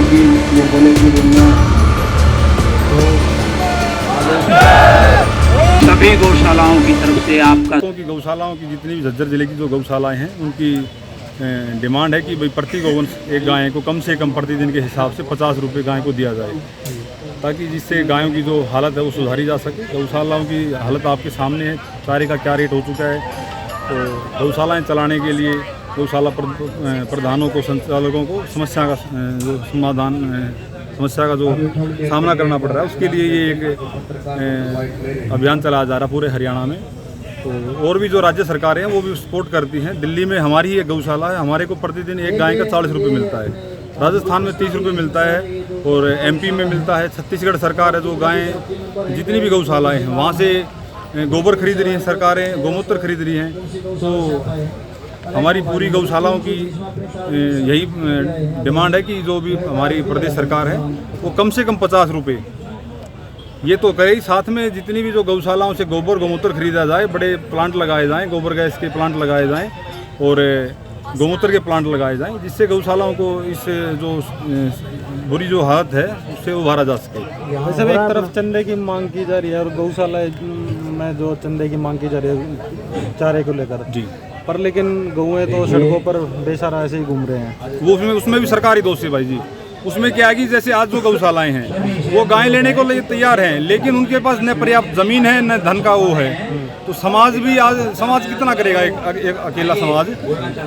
कि वो बोले कि दुनिया सभी गौशालाओं की तरफ से आपका की गौशालाओं की जितनी भी झज्जर जिले की जो गौशालाएं हैं उनकी डिमांड है कि भाई प्रति गौवंश एक गाय को कम से कम प्रतिदिन के हिसाब से 50 रुपये गाय को दिया जाए, ताकि जिससे गायों की जो हालत है वो सुधारी जा सके। गौशालाओं की हालत आपके सामने है, चारे का क्या रेट हो चुका है। तो गौशालाएं चलाने के लिए गौशाला प्रधानों को, संचालकों को समस्या का जो समाधान, समस्या का जो सामना करना पड़ रहा है, उसके लिए ये एक अभियान चलाया जा रहा है पूरे हरियाणा में। तो और भी जो राज्य सरकारें हैं वो भी सपोर्ट करती हैं। दिल्ली में हमारी ही एक गौशाला है, हमारे को प्रतिदिन एक गाय का 40 रुपये मिलता है। राजस्थान में 30 रुपये मिलता है और एमपी में मिलता है। छत्तीसगढ़ सरकार है जो गायें जितनी भी गौशालाएँ हैं वहाँ से गोबर खरीद रही हैं सरकारें, गोमूत्र खरीद रही हैं। तो हमारी पूरी गौशालाओं की यही डिमांड है कि जो भी हमारी प्रदेश सरकार है वो कम से कम 50 रुपये ये तो करे ही, साथ में जितनी भी जो गौशालाओं से गोबर गोमूत्र खरीदा जाए, बड़े प्लांट लगाए जाएं, गोबर गैस के प्लांट लगाए जाएं और गोमूत्र के प्लांट लगाए जाएं, जिससे गौशालाओं को इस जो बुरी जो हालत है उससे उभारा जा सके। वैसे भी एक तरफ चंदे की मांग की जा रही है और गौशाला में जो चंदे की मांग की जा रही है चारे को लेकर जी, पर लेकिन गौएं तो सड़कों पर बेसहारा ऐसे ही घूम रहे हैं। वो उसमें भी सरकारी दोष है भाई जी। उसमें क्या है कि जैसे आज जो गौशालाएं हैं वो गाय लेने को तैयार हैं, लेकिन उनके पास न पर्याप्त जमीन है न धन का वो है। तो समाज भी आज समाज कितना करेगा, एक अकेला समाज।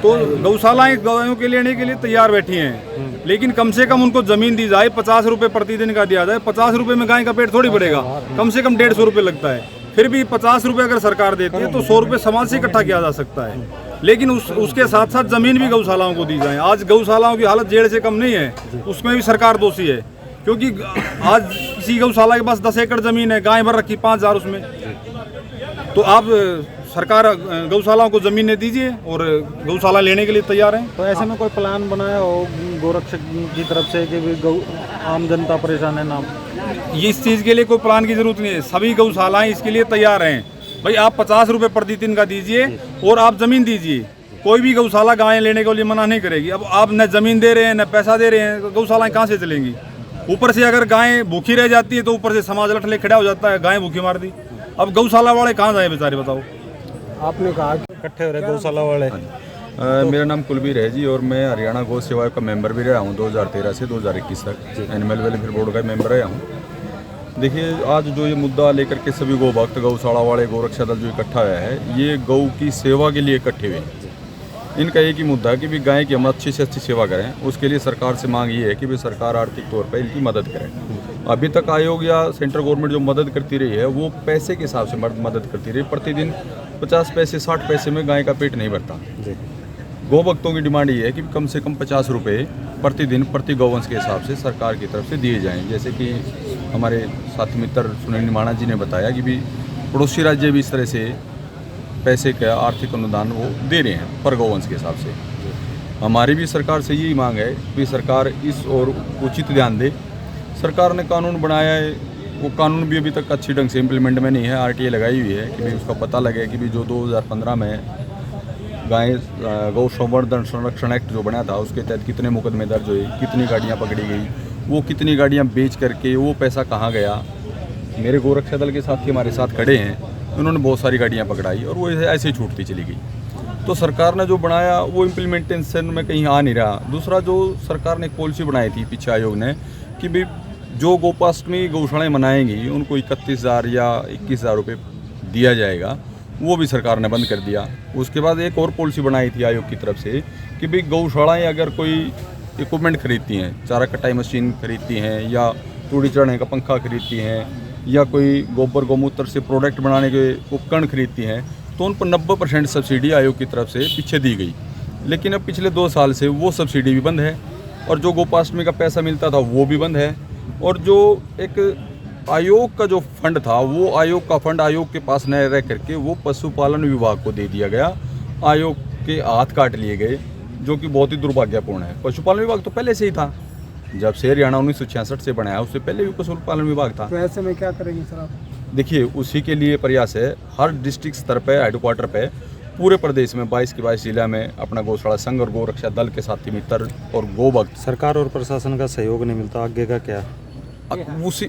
तो गौशालाएं गायों के लेने के लिए तैयार बैठी हैं, लेकिन कम से कम उनको जमीन दी जाए, 50 रुपये प्रतिदिन का दिया जाए। 50 रुपये में गाय का पेट थोड़ी भरेगा, कम से कम 150 रुपये लगता है। फिर भी 50 रुपये अगर सरकार देती है तो 100 रुपये समाज से इकट्ठा किया जा सकता है, लेकिन उसके साथ साथ जमीन भी गौशालाओं को दी जाए। आज गौशालाओं की हालत जेड़ से कम नहीं है, उसमें भी सरकार दोषी है, क्योंकि आज किसी गौशाला के पास 10 एकड़ जमीन है, गाय भर रखी 5000 उसमें। तो आप सरकार गौशालाओं को जमीनें दीजिए और गौशाला लेने के लिए तैयार हैं। तो ऐसे में कोई प्लान बनाया हो गोरक्षक की तरफ से कि आम जनता परेशान है ना? ये इस चीज़ के लिए कोई प्लान की जरूरत नहीं है, सभी गौशालाएं इसके लिए तैयार हैं। भाई आप 50 रुपये प्रतिदिन का दीजिए और आप ज़मीन दीजिए, कोई भी गौशाला गायें लेने के लिए मना नहीं करेगी। अब आप न ज़मीन दे रहे हैं न पैसा दे रहे हैं, तो गौशालाएं कहाँ से चलेंगी? ऊपर से अगर गायें भूखी रह जाती है तो ऊपर से समाज लठले खड़ा हो जाता है, गायें भूखी मार दी। अब गौशाला वाले कहाँ जाए बेचारे, बताओ। आपने कहा इकट्ठे हो रहे गौशाला वाले। मेरा नाम कुलबीर है जी और मैं हरियाणा गौ सेवा का मेंबर भी रहा हूँ 2013 से 2021 तक एनिमल वेलफेयर बोर्ड का मेंबर रहा हूँ। देखिए, आज जो ये मुद्दा लेकर के सभी गौ भक्त, गौशाला वाले, गोरक्षा दल जो इकट्ठा हुआ है, ये गौ की सेवा के लिए इकट्ठे हुए हैं। इनका एक ही मुद्दा है कि भी गाय की हम अच्छी से अच्छी सेवा करें। उसके लिए सरकार से मांग ये है कि भी सरकार आर्थिक तौर पर इनकी मदद करे। अभी तक आयोग या सेंट्रल गवर्नमेंट जो मदद करती रही है वो पैसे के हिसाब से मदद करती रही। प्रतिदिन 50 पैसे 60 पैसे में गाय का पेट नहीं भरता। गौ भक्तों की डिमांड ये है कि कम से कम 50 रुपये प्रतिदिन प्रति गौवंश के हिसाब से सरकार की तरफ से दिए जाएं। जैसे कि हमारे साथी मित्र सुनील निमाणा जी ने बताया कि भी पड़ोसी राज्य भी इस तरह से पैसे का आर्थिक अनुदान वो दे रहे हैं पर गौवंश के हिसाब से। हमारी भी सरकार से यही मांग है कि सरकार इस और उचित ध्यान दे। सरकार ने कानून बनाया है, वो कानून भी अभी तक अच्छी ढंग से इम्प्लीमेंट में नहीं है। RTA लगाई हुई है कि भी उसका पता लगे कि भी जो 2015 में गाय गौ संवर्धन संरक्षण एक्ट जो बना था उसके तहत कितने मुकदमे दर्ज हुए, कितनी गाड़ियाँ पकड़ी गई, वो कितनी गाड़ियाँ बेच करके वो पैसा कहाँ गया। मेरे गोरक्षा दल के साथी हमारे साथ खड़े हैं, उन्होंने बहुत सारी गाड़ियाँ पकड़ाई और वो ऐसे ही छूटती चली गई। तो सरकार ने जो बनाया वो इम्प्लीमेंटेशन में कहीं आ नहीं रहा। दूसरा, जो सरकार ने एक पॉलिसी बनाई थी पीछे आयोग ने कि भी जो गोपाष्टमी गौशालाएँ मनाएंगी उनको 31,000 या 21,000 रुपये दिया जाएगा, वो भी सरकार ने बंद कर दिया। उसके बाद एक और पॉलिसी बनाई थी आयोग की तरफ से कि भाई गौशालाएँ अगर कोई इक्विपमेंट खरीदती हैं, चारा कटाई मशीन खरीदती हैं या तूड़ी चढ़ने का पंखा खरीदती हैं या कोई गोबर गोमूत्र से प्रोडक्ट बनाने के उपकरण खरीदती हैं, तो उन पर 90% सब्सिडी आयोग की तरफ से पीछे दी गई। लेकिन अब पिछले 2 साल से वो सब्सिडी भी बंद है और जो गोपाष्टमी का पैसा मिलता था वो भी बंद है। और जो एक आयोग का जो फंड था वो आयोग का फंड आयोग के पास न रह करके वो पशुपालन विभाग को दे दिया गया। आयोग के हाथ काट लिए गए, जो कि बहुत ही दुर्भाग्यपूर्ण है। पशुपालन विभाग तो पहले से ही था, जब से हरियाणा 1966 से बनाया उससे पहले भी पशुपालन विभाग था। तो ऐसे में क्या करेंगे सर आप? देखिए, उसी के लिए प्रयास है। हर डिस्ट्रिक्ट स्तर पर हेडक्वार्टर पे पूरे प्रदेश में 22 के 22 जिला में अपना गौशाला संघ और गौरक्षा दल के साथी मित्र और गोभक्त सरकार और प्रशासन का सहयोग नहीं मिलता, आगे का क्या?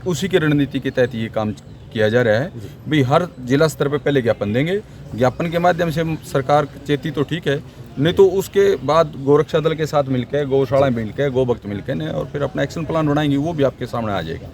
उसी की रणनीति के तहत ये काम किया जा रहा है। भाई हर जिला स्तर पे पहले ज्ञापन देंगे, ज्ञापन के माध्यम से सरकार चेती तो ठीक है, नहीं तो उसके बाद गौरक्षा दल के साथ मिलकर, गौशाला मिलकर, गोभक्त मिलकर और फिर अपना एक्शन प्लान बनाएंगे, वो भी आपके सामने आ जाएगा।